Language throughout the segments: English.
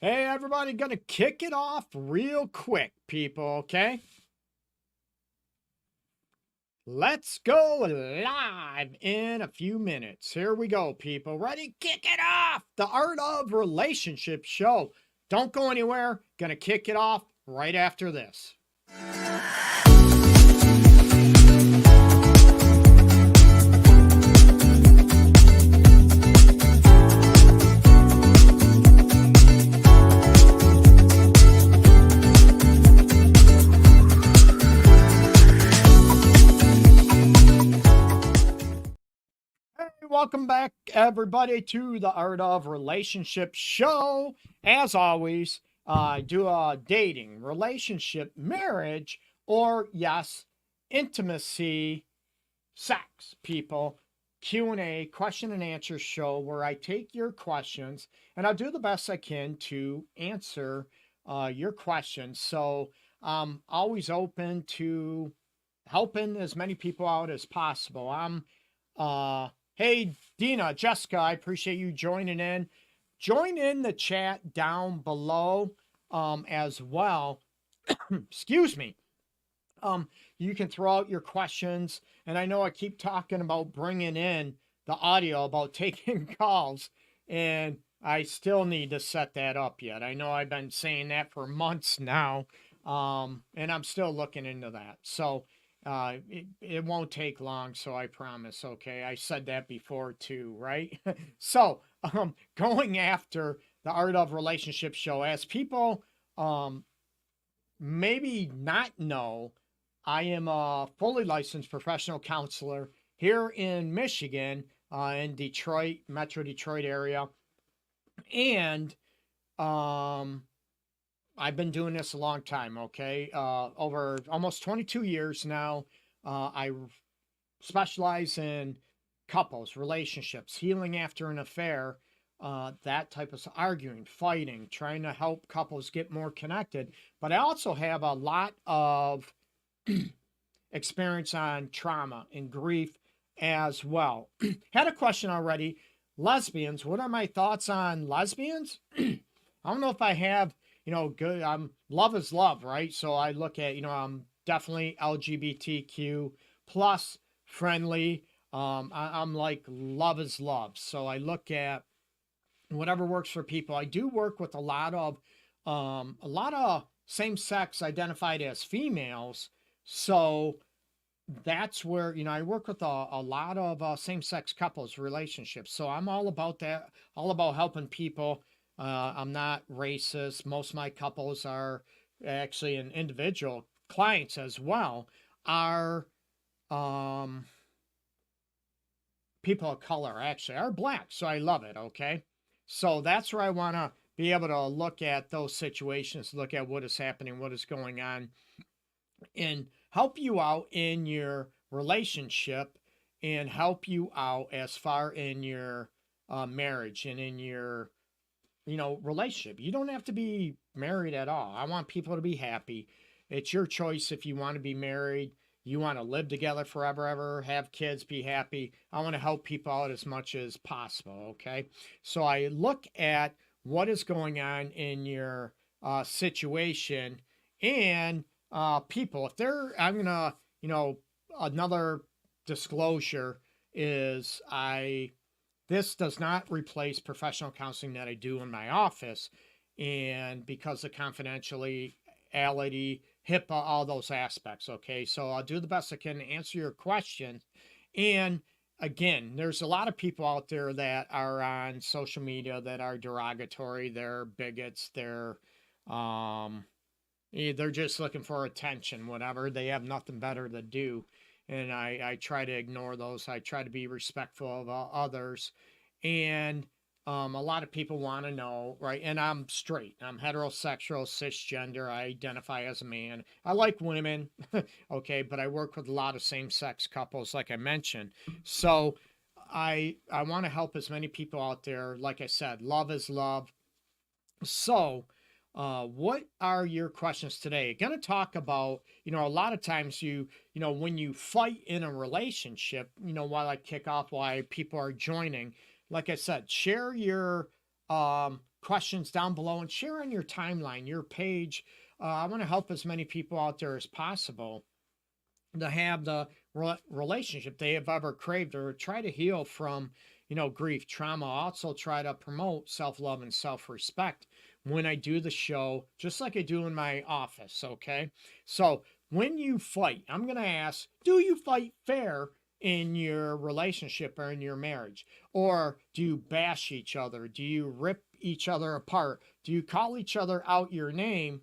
Hey, everybody, gonna kick it off real quick, people, okay? Let's go live in a few minutes. Here we go, people. Ready? Kick it off! The Art of Relationship show. Don't go anywhere. Gonna kick it off right after this. Welcome back, everybody, to the Art of Relationship show. As always, I do a dating, relationship, marriage, or yes, intimacy, sex, people. Q&A, question and answer show where I take your questions and I'll do the best I can to answer your questions. So I'm always open to helping as many people out as possible. Hey, Dina, Jessica, I appreciate you joining in. Join in the chat down below as well. Excuse me. You can throw out your questions. And I know I keep talking about bringing in the audio, about taking calls, and I still need to set that up yet. I know I've been saying that for months now, and I'm still looking into that. So it won't take long, so I promise. Okay, I said that before too, right? So going after the Art of Relationship show, as people maybe not know, I am a fully licensed professional counselor here in Michigan, in Detroit, Metro Detroit area, and I've been doing this a long time, okay? Over almost 22 years now. I specialize in couples, relationships, healing after an affair, that type of arguing, fighting, trying to help couples get more connected. But I also have a lot of experience on trauma and grief as well. Had a question already. Lesbians, what are my thoughts on lesbians? I don't know if I have, good. Love is love, right? So I look at, I'm definitely LGBTQ plus friendly. I'm like love is love. So I look at whatever works for people. I do work with a lot of same sex identified as females. So that's where, I work with a lot of same sex couples relationships. So I'm all about that, all about helping people. I'm not racist. Most of my couples are actually, an individual clients as well, are people of color, actually, are black. So I love it. Okay. So that's where I want to be able to look at those situations, look at what is happening, what is going on, and help you out in your relationship and help you out as far in your marriage and in your relationship. You don't have to be married at all. I want people to be happy. It's your choice if you want to be married, you want to live together forever, ever, have kids, be happy. I want to help people out as much as possible. Okay. So I look at what is going on in your situation and people. If they're, I'm going to, another disclosure is this does not replace professional counseling that I do in my office. And because of confidentiality, HIPAA, all those aspects. Okay. So I'll do the best I can to answer your questions. And again, there's a lot of people out there that are on social media that are derogatory. They're bigots. They're just looking for attention, whatever. They have nothing better to do. And I try to ignore those. I try to be respectful of others. And a lot of people want to know, right? And I'm straight. I'm heterosexual, cisgender. I identify as a man. I like women, okay, but I work with a lot of same-sex couples, like I mentioned. So I want to help as many people out there. Like I said, love is love. So what are your questions today? Going to talk about, a lot of times when you fight in a relationship, while I kick off why people are joining, like I said, share your questions down below and share on your timeline, your page. I want to help as many people out there as possible to have the relationship they have ever craved, or try to heal from, grief, trauma. Also try to promote self-love and self-respect when I do the show, just like I do in my office. Okay. So when you fight, I'm going to ask, do you fight fair in your relationship or in your marriage? Or do you bash each other? Do you rip each other apart? Do you call each other out your name?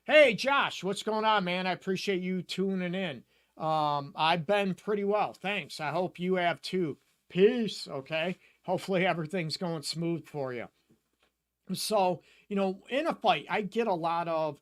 Hey, Josh, what's going on, man? I appreciate you tuning in. I've been pretty well. Thanks. I hope you have too. Peace. Okay. Hopefully everything's going smooth for you. So, in a fight, I get a lot of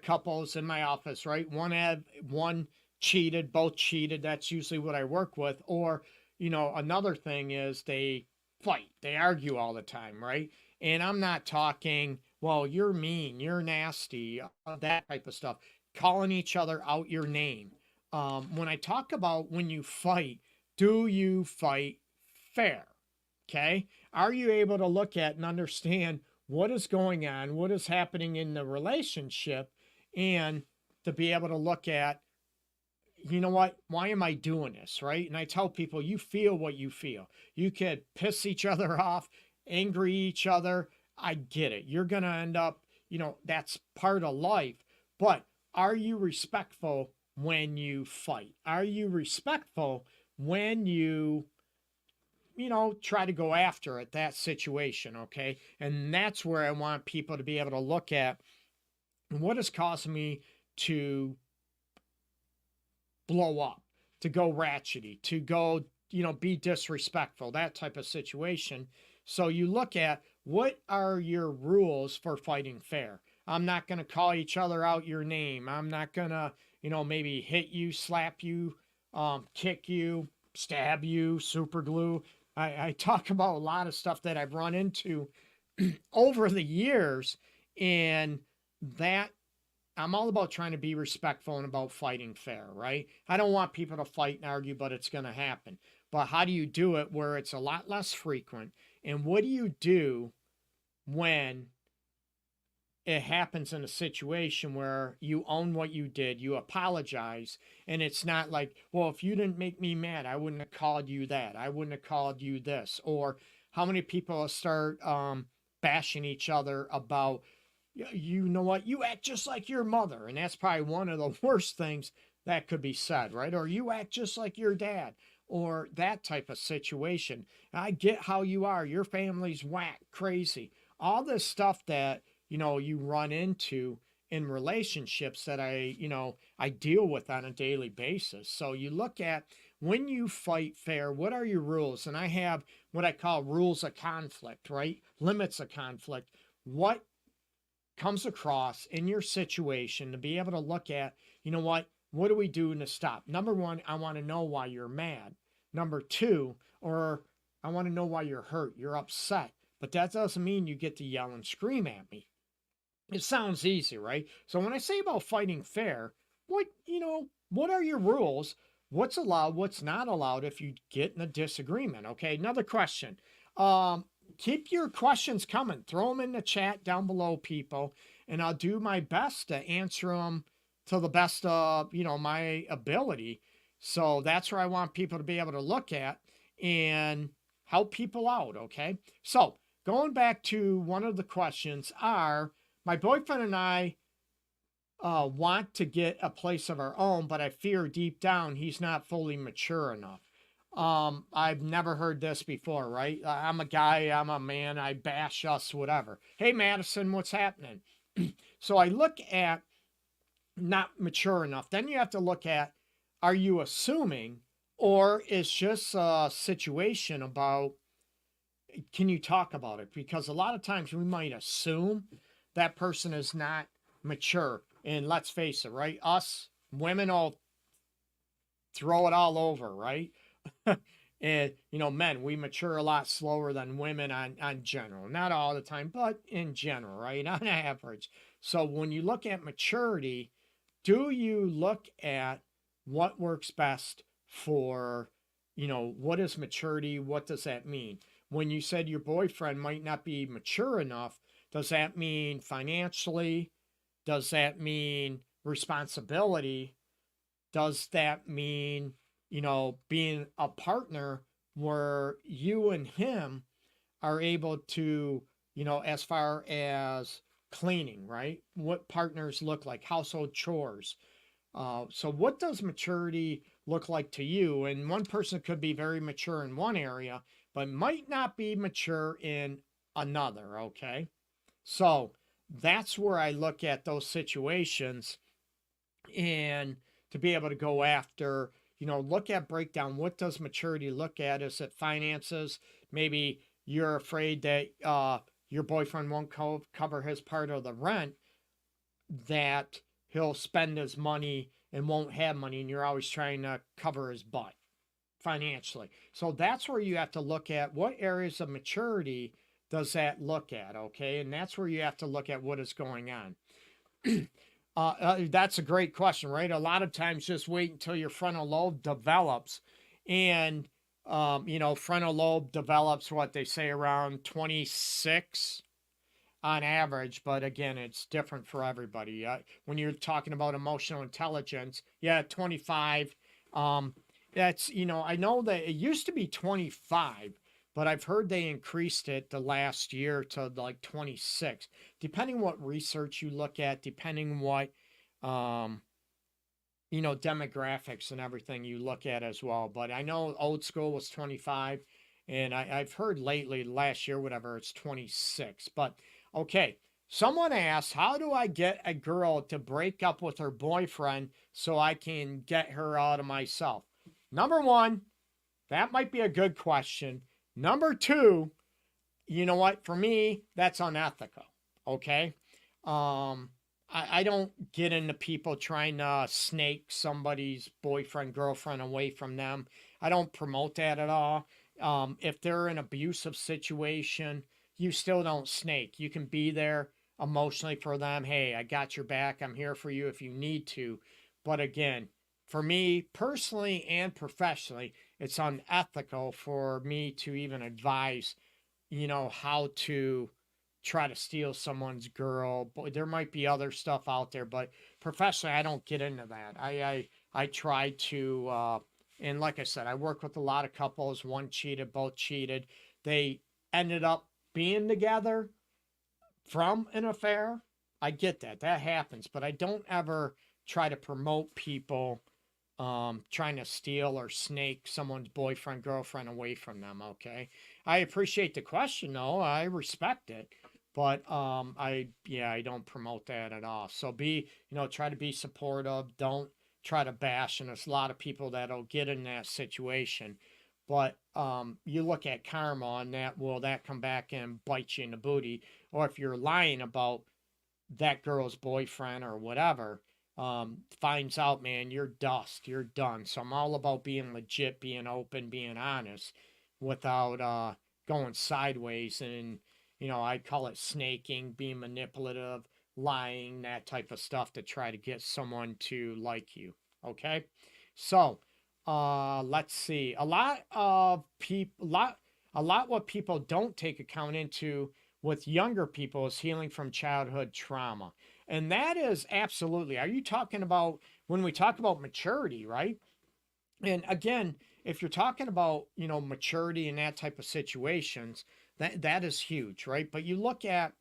couples in my office, right? One cheated, both cheated. That's usually what I work with. Or, another thing is they fight, they argue all the time, right? And I'm not talking, well, you're mean, you're nasty, that type of stuff, calling each other out your name. When I talk about when you fight, do you fight fair? Okay. Are you able to look at and understand what is going on, what is happening in the relationship, and to be able to look at, you know what, why am I doing this, right? And I tell people, you feel what you feel. You could piss each other off, angry each other. I get it. You're going to end up, that's part of life. But are you respectful when you fight? Are you respectful when you try to go after it, that situation, okay? And that's where I want people to be able to look at what is causing me to blow up, to go ratchety, to go, be disrespectful, that type of situation. So you look at, what are your rules for fighting fair? I'm not going to call each other out your name. I'm not going to, maybe hit you, slap you, kick you, stab you, super glue. I talk about a lot of stuff that I've run into over the years, and that I'm all about trying to be respectful and about fighting fair, right? I don't want people to fight and argue, but it's going to happen. But how do you do it where it's a lot less frequent? And what do you do when it happens in a situation where you own what you did, you apologize, and it's not like, well, if you didn't make me mad, I wouldn't have called you that. I wouldn't have called you this. Or how many people start bashing each other about, you know what, you act just like your mother. And that's probably one of the worst things that could be said, right? Or you act just like your dad, or that type of situation. I get how you are. Your family's whack, crazy. All this stuff that, you run into in relationships that I deal with on a daily basis. So you look at, when you fight fair, what are your rules? And I have what I call rules of conflict, right? Limits of conflict. What comes across in your situation to be able to look at, what are we doing to stop? Number one, I want to know why you're mad. Number two, or I want to know why you're hurt, you're upset. But that doesn't mean you get to yell and scream at me. It sounds easy, right? So when I say about fighting fair, what are your rules? What's allowed, what's not allowed if you get in a disagreement? Okay, another question. Keep your questions coming. Throw them in the chat down below, people, and I'll do my best to answer them to the best of, my ability. So that's where I want people to be able to look at and help people out, okay? So going back to one of the questions are, my boyfriend and I want to get a place of our own, but I fear deep down he's not fully mature enough. I've never heard this before, right? I'm a guy, I'm a man, I bash us, whatever. Hey, Madison, what's happening? So I look at not mature enough. Then you have to look at, are you assuming, or is just a situation about, can you talk about it? Because a lot of times we might assume that person is not mature. And let's face it, right? Us women all throw it all over, right? And, men, we mature a lot slower than women on general. Not all the time, but in general, right? On average. So when you look at maturity, do you look at what works best for, what is maturity? What does that mean? when you said your boyfriend might not be mature enough, does that mean financially? Does that mean responsibility? Does that mean, being a partner where you and him are able to, as far as cleaning, right? What partners look like, household chores. So, what does maturity look like to you? And one person could be very mature in one area, but might not be mature in another. Okay. So, that's where I look at those situations and to be able to go after, look at breakdown. What does maturity look at? Is it finances? Maybe you're afraid that your boyfriend won't cover his part of the rent, that he'll spend his money and won't have money, and you're always trying to cover his butt financially. So that's where you have to look at what areas of maturity does that look at, okay? And that's where you have to look at what is going on. That's a great question, right? A lot of times just wait until your frontal lobe develops. And, frontal lobe develops what they say around 26 on average. But again, it's different for everybody. When you're talking about emotional intelligence, yeah, 25. That's, I know that it used to be 25, but I've heard they increased it the last year to like 26, depending what research you look at, depending what, um, demographics and everything you look at as well. But I know old school was 25, and I've heard lately, last year, whatever, it's 26. But okay, someone asked, how do I get a girl to break up with her boyfriend so I can get her out of myself? Number one, that might be a good question. Number two, you know what? For me, that's unethical. Okay. I don't get into people trying to snake somebody's boyfriend, girlfriend away from them. I don't promote that at all. If they're in an abusive situation, you still don't snake. You can be there emotionally for them. Hey, I got your back. I'm here for you if you need to. But again, for me personally and professionally, it's unethical for me to even advise, how to try to steal someone's girl. But there might be other stuff out there, but professionally, I don't get into that. I try to, and like I said, I work with a lot of couples. One cheated, both cheated. They ended up being together from an affair. I get that. That happens, but I don't ever try to promote people trying to steal or snake someone's boyfriend, girlfriend away from them. Okay. I appreciate the question though. I respect it, but I don't promote that at all. So try to be supportive. Don't try to bash. And there's a lot of people that'll get in that situation. But you look at karma and will that come back and bite you in the booty? Or if you're lying about that girl's boyfriend or whatever, finds out, man, you're dust, you're done. So I'm all about being legit, being open, being honest without going sideways. And, I call it snaking, being manipulative, lying, that type of stuff to try to get someone to like you. Okay. So let's see. A lot what people don't take account into with younger people is healing from childhood trauma. And that is absolutely, are you talking about when we talk about maturity, right? And again, if you're talking about, maturity in that type of situations, that is huge, right? But you look at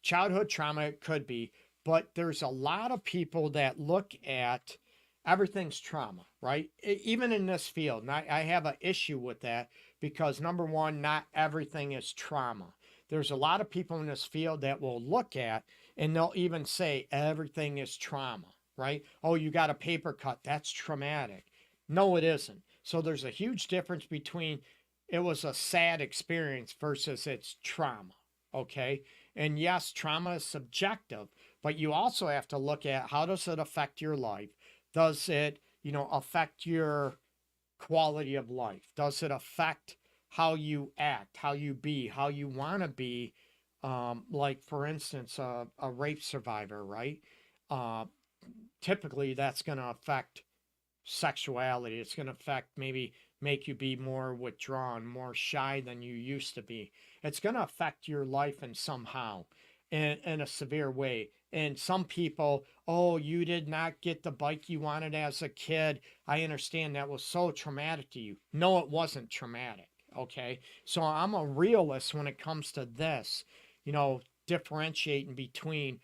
childhood trauma, it could be, but there's a lot of people that look at everything's trauma, right? Even in this field. And I have an issue with that because number one, not everything is trauma. There's a lot of people in this field that will look at and they'll even say everything is trauma, right? Oh, you got a paper cut. That's traumatic. No, it isn't. So there's a huge difference between it was a sad experience versus it's trauma, okay? And yes, trauma is subjective, but you also have to look at how does it affect your life? Does it, affect your quality of life? Does it affect how you act, how you be, how you want to be? Like, for instance, a rape survivor, right? Uh, Typically, that's going to affect sexuality. It's going to affect maybe make you be more withdrawn, more shy than you used to be. It's going to affect your life in somehow, in a severe way. And some people, oh, you did not get the bike you wanted as a kid. I understand that was so traumatic to you. No, it wasn't traumatic. Okay. So I'm a realist when it comes to this, differentiating between,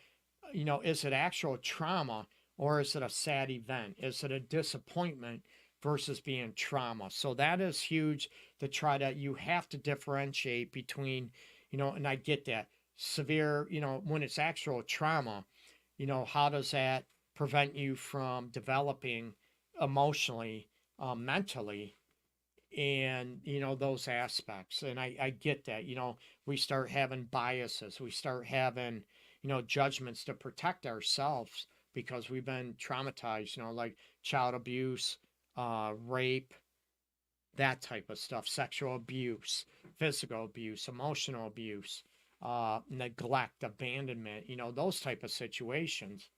is it actual trauma or is it a sad event? Is it a disappointment versus being trauma? So that is huge to try to, you have to differentiate between, and I get that severe, when it's actual trauma, how does that prevent you from developing emotionally, mentally, and those aspects. And I get that. We start having biases, we start having judgments to protect ourselves because we've been traumatized, like child abuse, rape, that type of stuff, sexual abuse, physical abuse, emotional abuse, neglect, abandonment, those type of situations.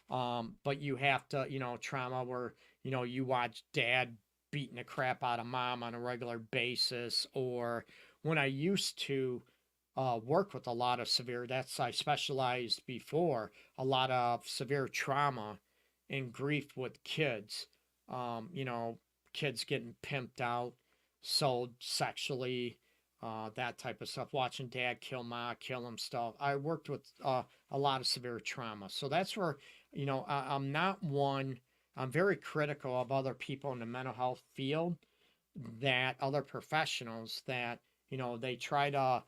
But you have to, trauma where, you watch dad beating the crap out of mom on a regular basis. Or when I used to work with a lot of I specialized before, a lot of severe trauma and grief with kids, kids getting pimped out, sold sexually, that type of stuff, watching dad kill ma, kill him stuff. I worked with a lot of severe trauma. So that's where, I'm not one, I'm very critical of other people in the mental health field, that other professionals that, they try to,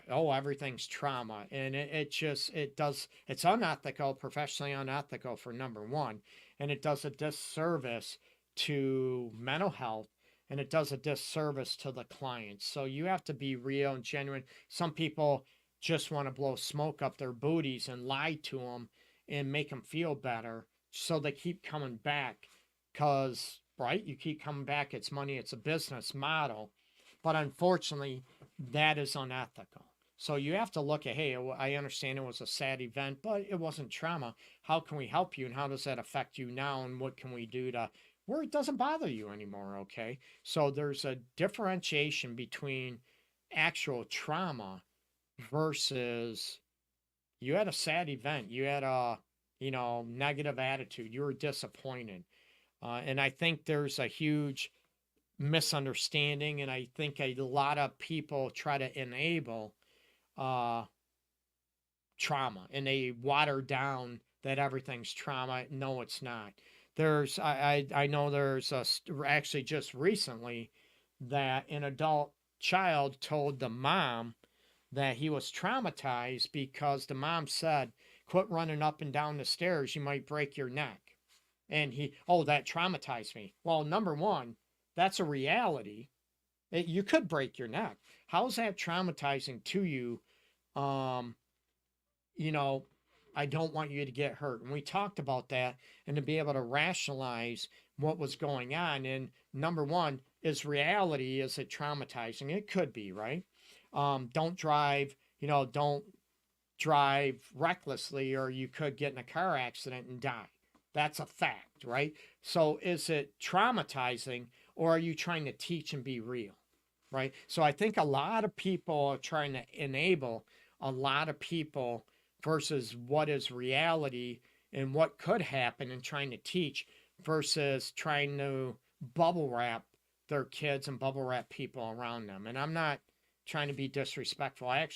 oh, everything's trauma. And it's unethical, professionally unethical for number one. And it does a disservice to mental health, and it does a disservice to the clients. So you have to be real and genuine. Some people just want to blow smoke up their booties and lie to them and make them feel better. So they keep coming back because, right, you keep coming back. It's money, it's a business model. But unfortunately, that is unethical. So you have to look at, hey, I understand it was a sad event, but it wasn't trauma. How can we help you? And how does that affect you now? And what can we do to where it doesn't bother you anymore? Okay. So there's a differentiation between actual trauma versus you had a sad event. You had a, negative attitude. You were disappointed. And I think there's a huge misunderstanding, and I think a lot of people try to enable trauma, and they water down that everything's trauma. No, it's not. I know there's actually just recently that an adult child told the mom that he was traumatized because the mom said, quit running up and down the stairs, you might break your neck. And that traumatized me. Well, number one, that's a reality. You could break your neck. How's that traumatizing to you? I don't want you to get hurt. And we talked about that, and to be able to rationalize what was going on. And number one, is reality, is it traumatizing? It could be, right? Don't drive, don't drive recklessly, or you could get in a car accident and die. That's a fact, right? So is it traumatizing, or are you trying to teach and be real, right? So I think a lot of people are trying to enable a lot of people versus what is reality and what could happen, and trying to teach versus trying to bubble wrap their kids and bubble wrap people around them. And I'm not trying to be disrespectful. I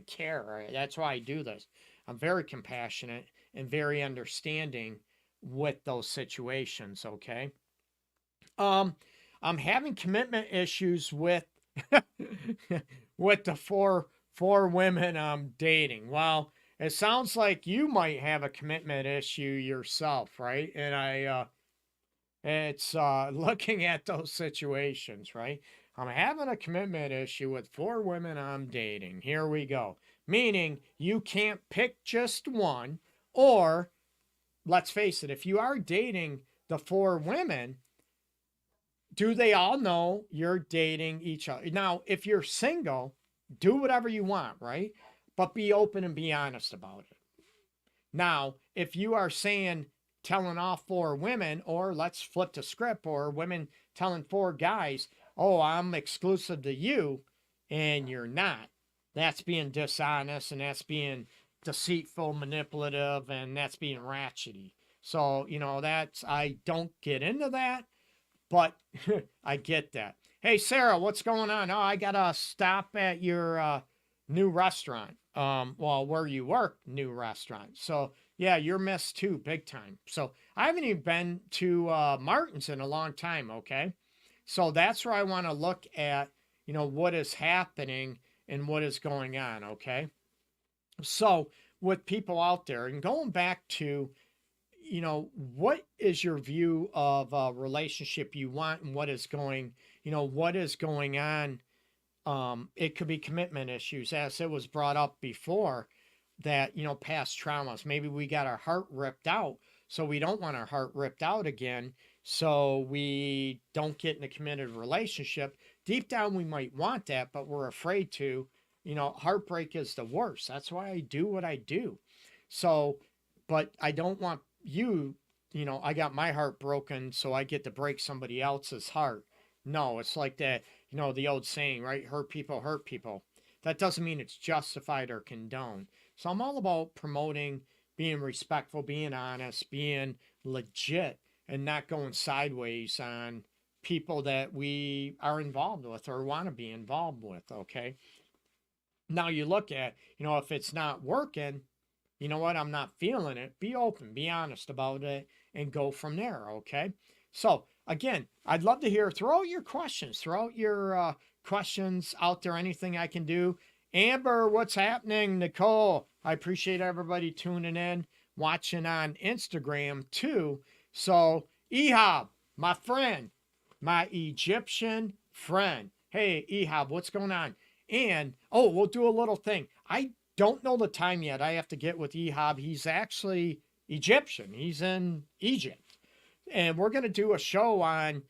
care. That's why I do this. I'm very compassionate and very understanding with those situations. Okay. I'm having commitment issues with with the four women I'm dating. Well, it sounds like you might have a commitment issue yourself, right? And it's looking at those situations, right? I'm having a commitment issue with 4 women I'm dating. Here we go. Meaning you can't pick just one, or let's face it, if you are dating the 4 women, do they all know you're dating each other? Now, if you're single, do whatever you want, right? But be open and be honest about it. Now, if you are saying telling all 4 women, or let's flip the script, or women telling 4 guys, oh, I'm exclusive to you, and you're not. That's being dishonest, and that's being deceitful, manipulative, and that's being ratchety. So, I don't get into that, but I get that. Hey, Sarah, what's going on? Oh, I got to stop at your new restaurant. Well, where you work, new restaurant. So, yeah, you're missed too, big time. So, I haven't even been to Martin's in a long time, okay? So, that's where I want to look at, what is happening and what is going on, okay? So, with people out there, and going back to, what is your view of a relationship you want, and what is going on? It could be commitment issues, as it was brought up before, that, past traumas. Maybe we got our heart ripped out, so we don't want our heart ripped out again. So we don't get in a committed relationship. Deep down, we might want that, but we're afraid to. Heartbreak is the worst. That's why I do what I do. So, but I don't want you, I got my heart broken, so I get to break somebody else's heart. No, it's like that, the old saying, right? Hurt people hurt people. That doesn't mean it's justified or condoned. So I'm all about promoting being respectful, being honest, being legit, and not going sideways on people that we are involved with or want to be involved with, okay? Now you look at, if it's not working, you know what, I'm not feeling it. Be open, be honest about it, and go from there, okay? So, again, I'd love to hear, throw out your questions, questions out there, anything I can do. Amber, what's happening? Nicole, I appreciate everybody tuning in, watching on Instagram too. So, Ehab, my friend, my Egyptian friend. Hey, Ehab, what's going on? And, oh, we'll do a little thing. I don't know the time yet. I have to get with Ehab. He's actually Egyptian. He's in Egypt. And we're going to do a show on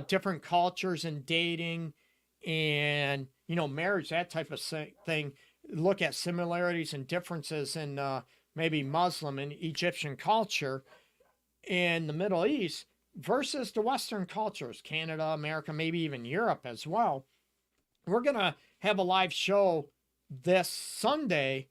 different cultures and dating and, marriage, that type of thing. Look at similarities and differences in maybe Muslim and Egyptian culture in the Middle East versus the Western cultures, Canada, America, maybe even Europe as well. We're going to have a live show this Sunday,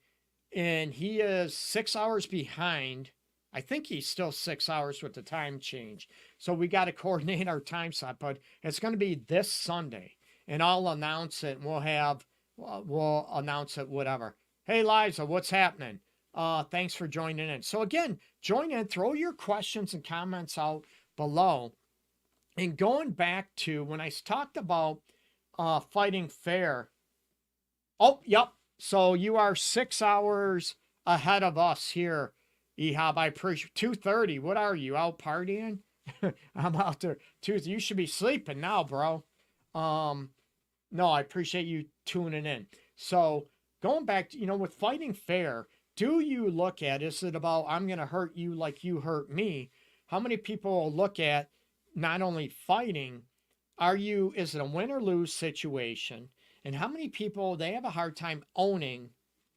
and he is 6 hours behind. I think he's still 6 hours with the time change. So we got to coordinate our time slot, but it's going to be this Sunday, and I'll announce it, and we'll announce it, whatever. Hey, Liza, what's happening? Thanks for joining in. So again, join in, throw your questions and comments out below. And going back to when I talked about fighting fair. Oh, yep. So you are 6 hours ahead of us here, Ehab. I appreciate 2:30. What are you, out partying? I'm out there. You should be sleeping now, bro. No, I appreciate you tuning in. So going back to, with fighting fair, do you look at, is it about I'm going to hurt you like you hurt me? How many people look at not only fighting, is it a win or lose situation? And how many people, they have a hard time owning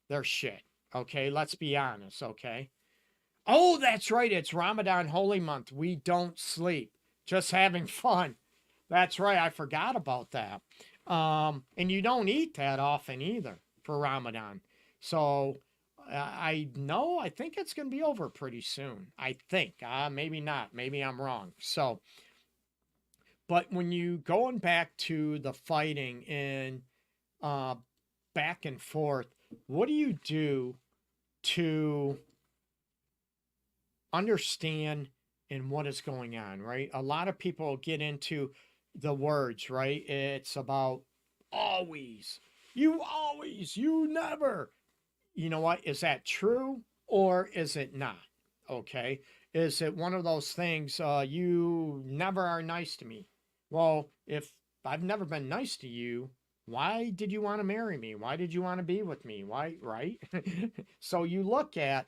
their shit? Okay, let's be honest, okay? Oh, that's right, it's Ramadan holy month. We don't sleep, just having fun. That's right, I forgot about that. And you don't eat that often either for Ramadan. So I think it's going to be over pretty soon. I think, maybe not, maybe I'm wrong. So, but when you going back to the fighting and back and forth, what do you do to understand in what is going on, right? A lot of people get into the words, right? It's about always, you never. You know what? Is that true or is it not? Okay. Is it one of those things, you never are nice to me? Well, if I've never been nice to you, why did you want to marry me? Why did you want to be with me? Why, right? So you look at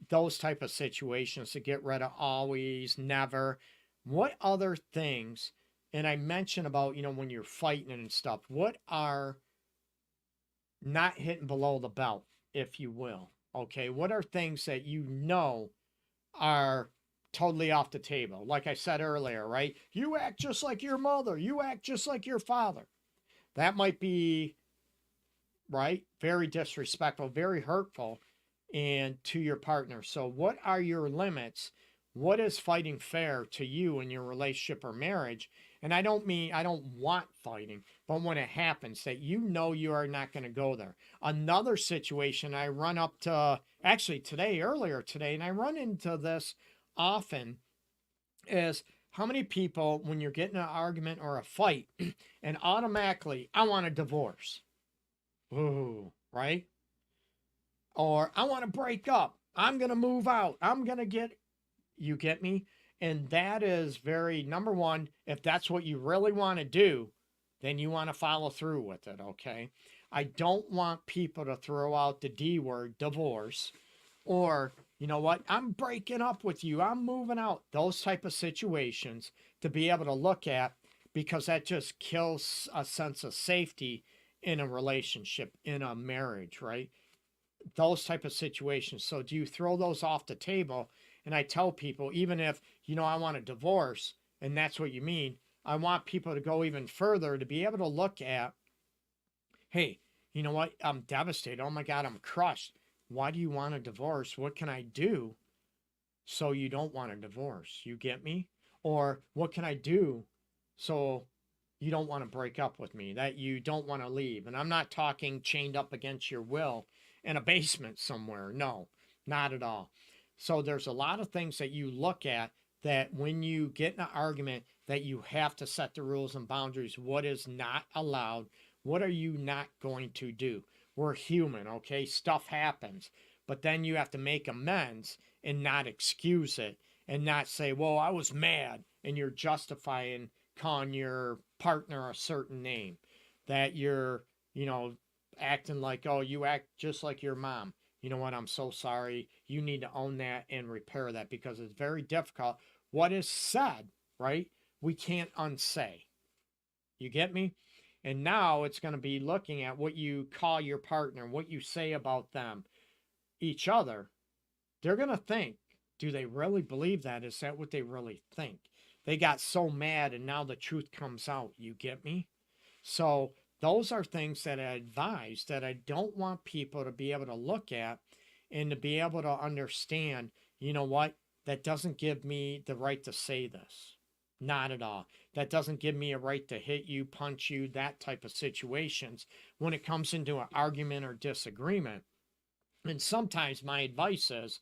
those type of situations to get rid of always, never. What other things, and I mentioned about, when you're fighting and stuff, what are not hitting below the belt, if you will? Okay, what are things that are totally off the table. Like I said earlier, right? You act just like your mother. You act just like your father. That might be, right? Very disrespectful, very hurtful, and to your partner. So, what are your limits? What is fighting fair to you in your relationship or marriage? And I don't mean I don't want fighting, but when it happens, that you know you are not going to go there. Another situation I run up to actually earlier today, and I run into this often is how many people, when you're getting an argument or a fight, and automatically, I want a divorce. Ooh, right? Or I want to break up. I'm going to move out. You get me? And that is very, number one, if that's what you really want to do, then you want to follow through with it, okay? I don't want people to throw out the D word, divorce, or, you know what, I'm breaking up with you, I'm moving out. Those type of situations to be able to look at, because that just kills a sense of safety in a relationship, in a marriage, right? Those type of situations. So do you throw those off the table? And I tell people, even if, I want a divorce, and that's what you mean, I want people to go even further to be able to look at, hey, you know what? I'm devastated. Oh my God, I'm crushed. Why do you want a divorce? What can I do so you don't want a divorce? You get me? Or what can I do so you don't want to break up with me, that you don't want to leave? And I'm not talking chained up against your will in a basement somewhere. No, not at all. So there's a lot of things that you look at that when you get in an argument, that you have to set the rules and boundaries. What is not allowed? What are you not going to do? We're human, okay? Stuff happens. But then you have to make amends and not excuse it and not say, well, I was mad, and you're justifying calling your partner a certain name, that you're, acting like, oh, you act just like your mom. You know what? I'm so sorry. You need to own that and repair that, because it's very difficult. What is said, right? We can't unsay. You get me? And now it's going to be looking at what you call your partner, what you say about them, each other. They're going to think, do they really believe that? Is that what they really think? They got so mad and now the truth comes out. You get me? So those are things that I advise, that I don't want people to be able to look at and to be able to understand, you know what? That doesn't give me the right to say this. Not at all. That doesn't give me a right to hit you, punch you, that type of situations when it comes into an argument or disagreement. And sometimes my advice is,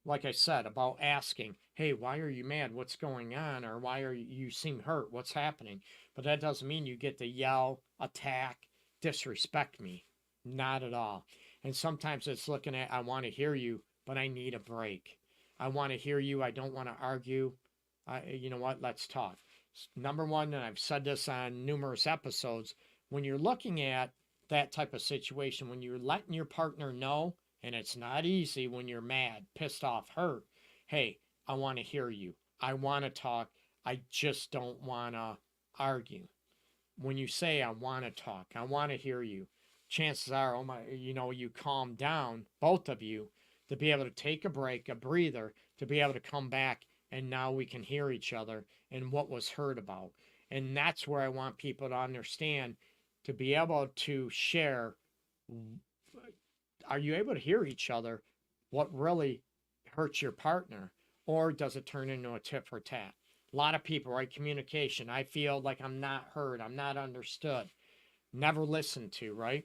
like I said, about asking, hey, why are you mad? What's going on? Or why are you seem hurt? What's happening? But that doesn't mean you get to yell, attack, disrespect me. Not at all. And sometimes it's looking at, I want to hear you, but I need a break. I want to hear you. I don't want to argue. You know what? Let's talk. Number one, and I've said this on numerous episodes, when you're looking at that type of situation, when you're letting your partner know, and it's not easy when you're mad, pissed off, hurt, hey, I want to hear you. I want to talk. I just don't want to argue. When you say, I want to talk, I want to hear you, chances are, oh my, you calm down, both of you, to be able to take a break, a breather, to be able to come back, and now we can hear each other and what was heard about. And that's where I want people to understand, to be able to share. Are you able to hear each other? What really hurts your partner? Or does it turn into a tit for tat? A lot of people, right? Communication. I feel like I'm not heard. I'm not understood. Never listened to, right?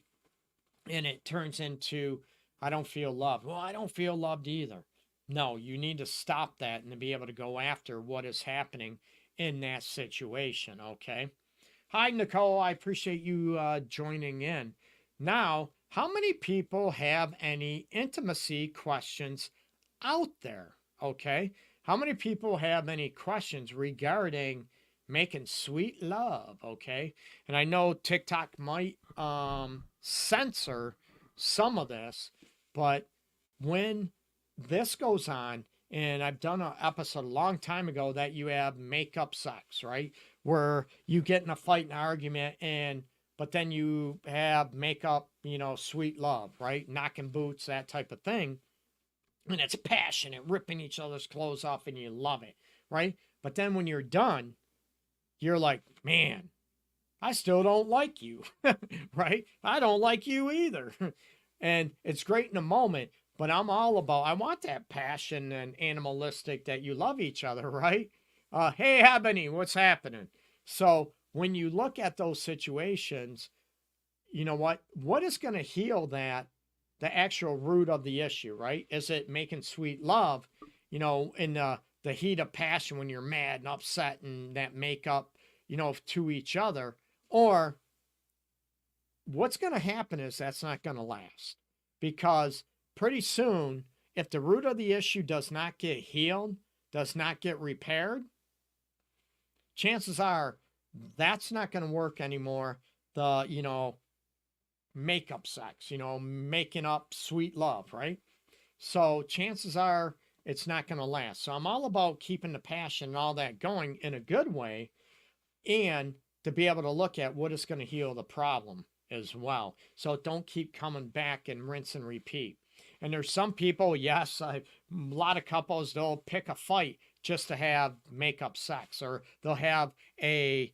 And it turns into, I don't feel loved. Well, I don't feel loved either. No, you need to stop that and to be able to go after what is happening in that situation, okay? Hi, Nicole. I appreciate you joining in. Now, how many people have any intimacy questions out there? Okay. How many people have any questions regarding making sweet love? Okay. And I know TikTok might censor some of this, but when this goes on, and I've done an episode a long time ago that you have makeup sex, right? Where you get in a fight and argument, but then you have makeup, sweet love, right? Knocking boots, that type of thing. and it's passionate, ripping each other's clothes off, and you love it, right? But then when you're done, you're like, man, I still don't like you, right? I don't like you either. And it's great in the moment, but I'm all about, I want that passion and animalistic that you love each other, right? Hey, Ebony, what's happening? So when you look at those situations, you know what? What is going to heal that, the actual root of the issue, right? Is it making sweet love, in the heat of passion when you're mad and upset and that makeup, to each other? Or what's going to happen is that's not going to last, because pretty soon, if the root of the issue does not get healed, does not get repaired, chances are that's not going to work anymore. The makeup sex, making up sweet love, right? So chances are it's not going to last. So I'm all about keeping the passion and all that going in a good way, and to be able to look at what is going to heal the problem as well. So don't keep coming back and rinse and repeat. And there's some people, yes, a lot of couples, they'll pick a fight just to have makeup sex, or they'll have a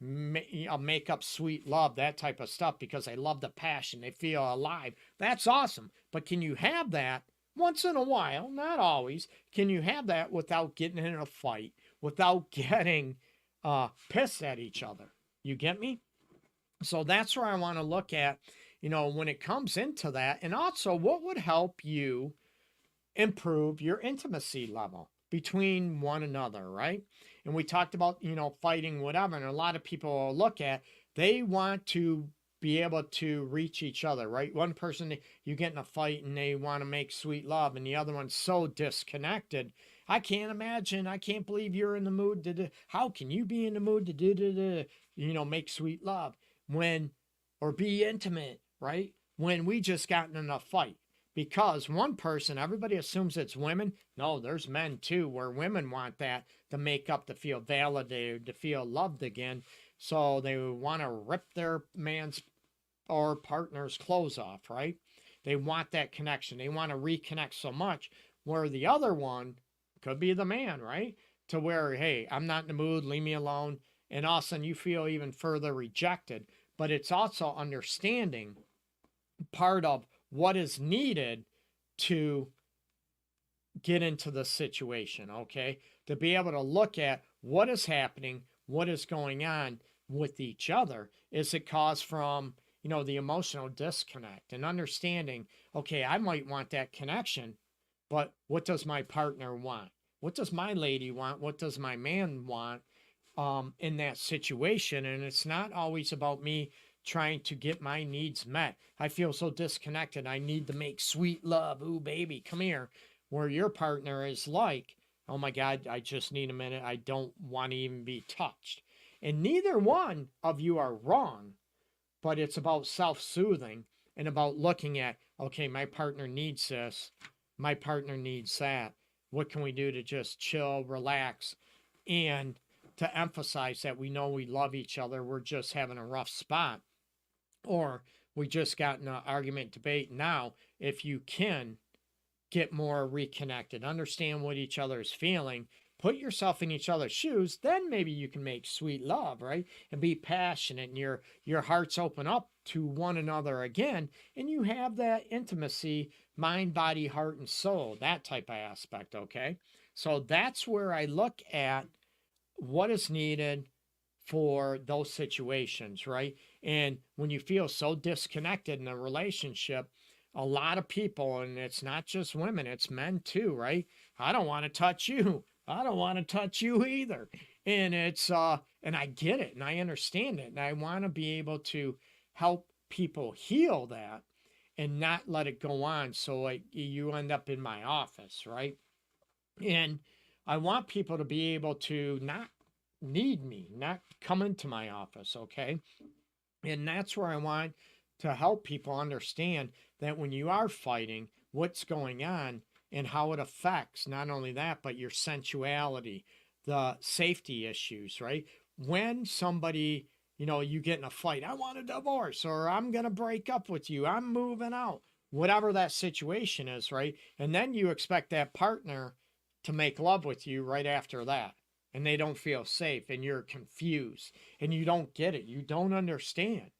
make up sweet love, that type of stuff, because they love the passion, they feel alive. That's awesome. But can you have that once in a while? Not always. Can you have that without getting in a fight, without getting pissed at each other? You get me? So that's where I want to look at, when it comes into that. And also, what would help you improve your intimacy level between one another, right? And we talked about, fighting, whatever. And a lot of people will look at, they want to be able to reach each other, right? One person, you get in a fight and they want to make sweet love, and the other one's so disconnected. I can't imagine. I can't believe you're in the mood to do. How can you be in the mood to make sweet love or be intimate, right? When we just gotten in a fight. Because one person, everybody assumes it's women. No, there's men too, where women want that to make up, to feel validated, to feel loved again. So they want to rip their man's or partner's clothes off, right? They want that connection. They want to reconnect so much, where the other one could be the man, right? To where, hey, I'm not in the mood, leave me alone. And all of a sudden you feel even further rejected. But it's also understanding part of what is needed to get into the situation, okay? To be able to look at what is happening, what is going on with each other. Is it caused from, the emotional disconnect, and understanding, okay, I might want that connection, but what does my partner want? What does my lady want? What does my man want in that situation? And it's not always about me trying to get my needs met. I feel so disconnected. I need to make sweet love. Ooh, baby, come here. Where your partner is like, oh my God, I just need a minute. I don't want to even be touched. And neither one of you are wrong, but it's about self-soothing and about looking at, okay, my partner needs this. My partner needs that. What can we do to just chill, relax, and to emphasize that we know we love each other. We're just having a rough spot, or we just got in an argument, debate. Now, if you can get more reconnected, understand what each other is feeling, put yourself in each other's shoes, then maybe you can make sweet love, right? And be passionate, and your hearts open up to one another again, and you have that intimacy, mind, body, heart, and soul, that type of aspect, okay? So that's where I look at what is needed for those situations, right? And when you feel so disconnected in a relationship, a lot of people, and it's not just women, it's men too, right? I don't want to touch you. I don't want to touch you either. And it's and I get it and I understand it. And I want to be able to help people heal that and not let it go on. So like you end up in my office, right? And I want people to be able to not need me, not come into my office, okay? And that's where I want to help people understand that when you are fighting, what's going on and how it affects not only that, but your sensuality, the safety issues, right? When somebody, you get in a fight, I want a divorce, or I'm going to break up with you, I'm moving out. whatever that situation is, right? And then you expect that partner to make love with you right after that. And they don't feel safe and you're confused and you don't get it. You don't understand.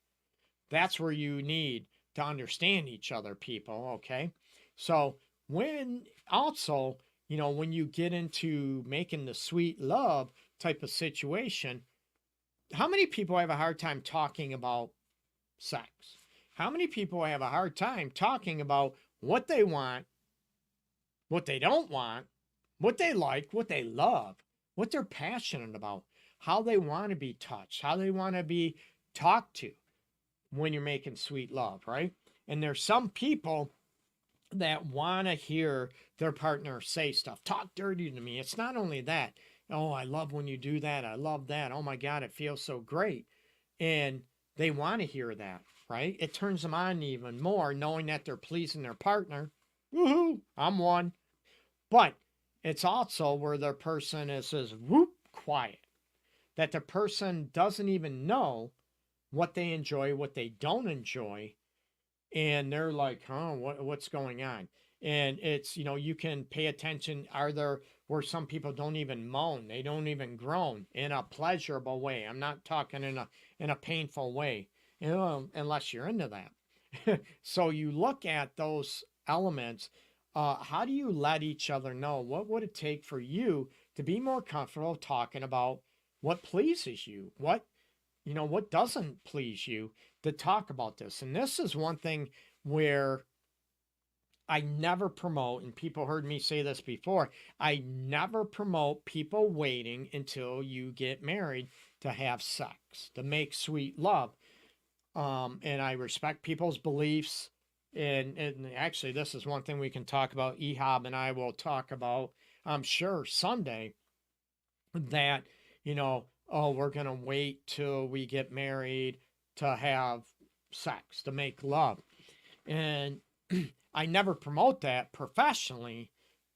That's where you need to understand each other, people, okay? So, when also, when you get into making the sweet love type of situation, how many people have a hard time talking about sex? How many people have a hard time talking about what they want, what they don't want, what they like, what they love, what they're passionate about, how they want to be touched, how they want to be talked to when you're making sweet love, right? And there's some people that want to hear their partner say stuff, talk dirty to me. It's not only that. Oh, I love when you do that. I love that. Oh my God, it feels so great. And they want to hear that, right? It turns them on even more knowing that they're pleasing their partner. Woohoo, I'm one. But it's also where the person is whoop quiet, that the person doesn't even know what they enjoy, what they don't enjoy, and they're like, huh, what's going on? And it's, you can pay attention. Are there where some people don't even moan, they don't even groan in a pleasurable way? I'm not talking in a painful way, unless you're into that. So you look at those elements. How do you let each other know? What would it take for you to be more comfortable talking about what pleases you? What doesn't please you, to talk about this? And this is one thing where I never promote, and people heard me say this before, I never promote people waiting until you get married to have sex, to make sweet love. And I respect people's beliefs. And actually, this is one thing we can talk about. Ehab and I will talk about, I'm sure, Sunday, that, oh, we're going to wait till we get married to have sex, to make love. And I never promote that professionally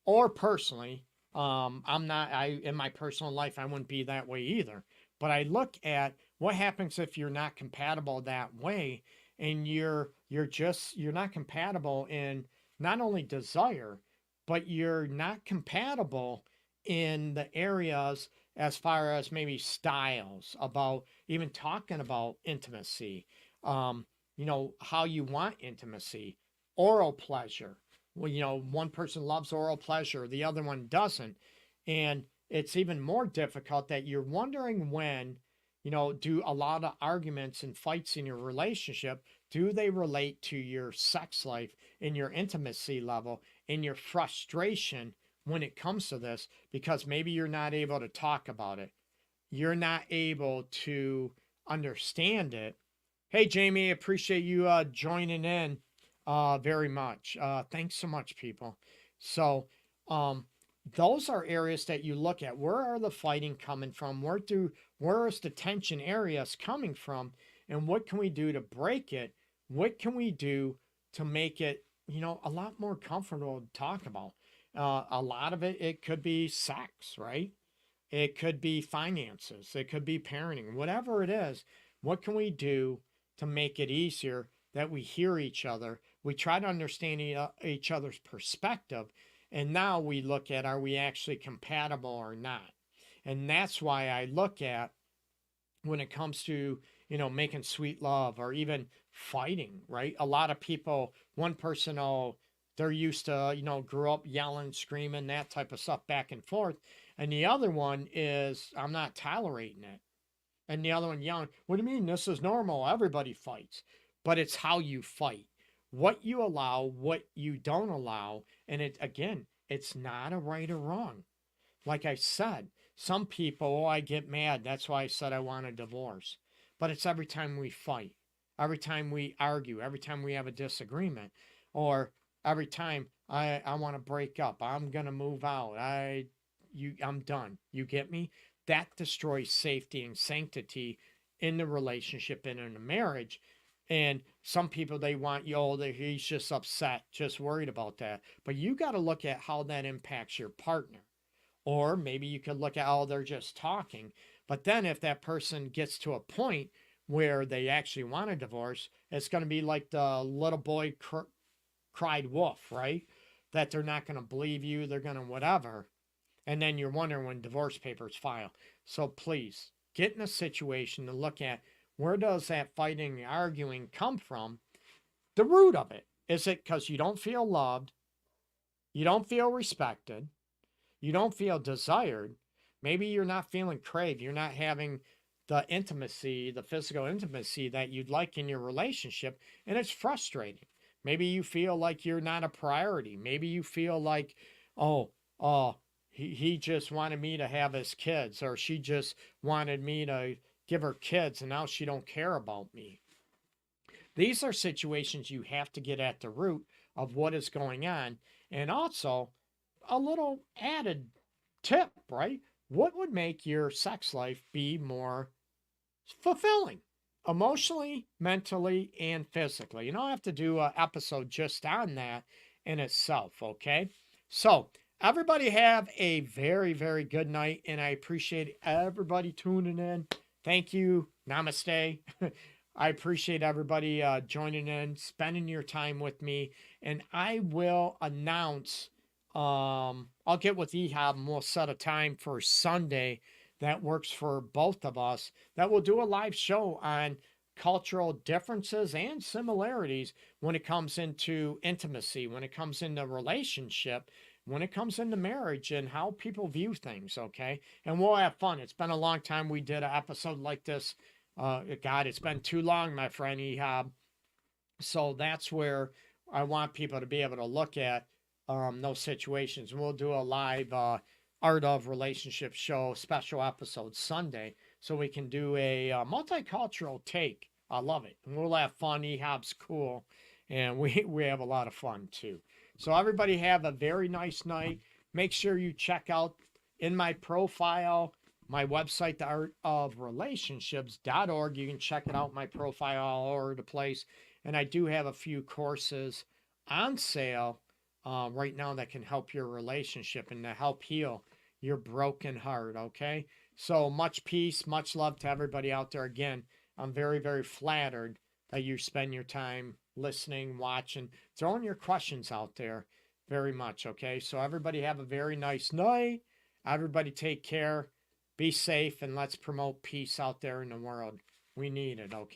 or personally. In my personal life, I wouldn't be that way either. But I look at what happens if you're not compatible that way, and you're not compatible in not only desire, but you're not compatible in the areas as far as maybe styles, about even talking about intimacy, how you want intimacy, oral pleasure. Well, one person loves oral pleasure, the other one doesn't. And it's even more difficult that you're wondering when, do a lot of arguments and fights in your relationship, do they relate to your sex life, in your intimacy level, in your frustration when it comes to this? Because maybe you're not able to talk about it. You're not able to understand it. Hey, Jamie, appreciate you joining in very much. Thanks so much, people. So, those are areas that you look at. Where are the fighting coming from? Where is the tension areas coming from? And what can we do to break it? What can we do to make it, a lot more comfortable to talk about? A lot of it could be sex, right? It could be finances. It could be parenting. Whatever it is, what can we do to make it easier that we hear each other? We try to understand each other's perspective. And now we look at, are we actually compatible or not? And that's why I look at, when it comes to, making sweet love or even fighting, right? A lot of people, one person, they're used to, grew up yelling, screaming, that type of stuff back and forth. And the other one is, I'm not tolerating it. And the other one yelling, what do you mean? This is normal. Everybody fights. But it's how you fight, what you allow, what you don't allow. And it's not a right or wrong. Like I said, some people, I get mad. That's why I said I want a divorce. But it's every time we fight, every time we argue, every time we have a disagreement, or every time I want to break up, I'm going to move out. I'm done. You get me? That destroys safety and sanctity in the relationship and in a marriage. And some people, they want he's just upset, just worried about that. But you got to look at how that impacts your partner. Or maybe you could look at, they're just talking. But then if that person gets to a point where they actually want a divorce, it's going to be like the little boy cried wolf, right? That they're not going to believe you, they're going to whatever. And then you're wondering when divorce papers file. So please get in a situation to look at, where does that fighting and arguing come from? The root of it. Is it because you don't feel loved? You don't feel respected? You don't feel desired? Maybe you're not feeling craved. You're not having the intimacy, the physical intimacy that you'd like in your relationship, and it's frustrating. Maybe you feel like you're not a priority. Maybe you feel like, oh, he just wanted me to have his kids, or she just wanted me to give her kids, and now she don't care about me. These are situations you have to get at the root of what is going on. And also, a little added tip, right? What would make your sex life be more fulfilling? Emotionally, mentally, and physically. You know, I have to do an episode just on that in itself, okay? So, everybody have a very, very good night, and I appreciate everybody tuning in. Thank you. Namaste. I appreciate everybody joining in, spending your time with me, and I will announce. I'll get with Ehab and we'll set a time for Sunday that works for both of us, that we'll do a live show on cultural differences and similarities when it comes into intimacy, when it comes into relationship, when it comes into marriage, and how people view things, okay? And we'll have fun. It's been a long time we did an episode like this. God, it's been too long, my friend Ehab. So that's where I want people to be able to look at those situations. And we'll do a live Art of Relationship show special episode Sunday, so we can do a multicultural take. I love it. And we'll have fun. Ehab's cool. And we have a lot of fun too. So everybody have a very nice night. Make sure you check out in my profile, my website, theartofrelationships.org. You can check it out, my profile all over the place. And I do have a few courses on sale right now that can help your relationship and to help heal your broken heart, okay? So much peace, much love to everybody out there. Again, I'm very, very flattered that you spend your time listening, watching, throwing your questions out there very much, okay? So everybody have a very nice night. Everybody take care. Be safe, and let's promote peace out there in the world. We need it, okay?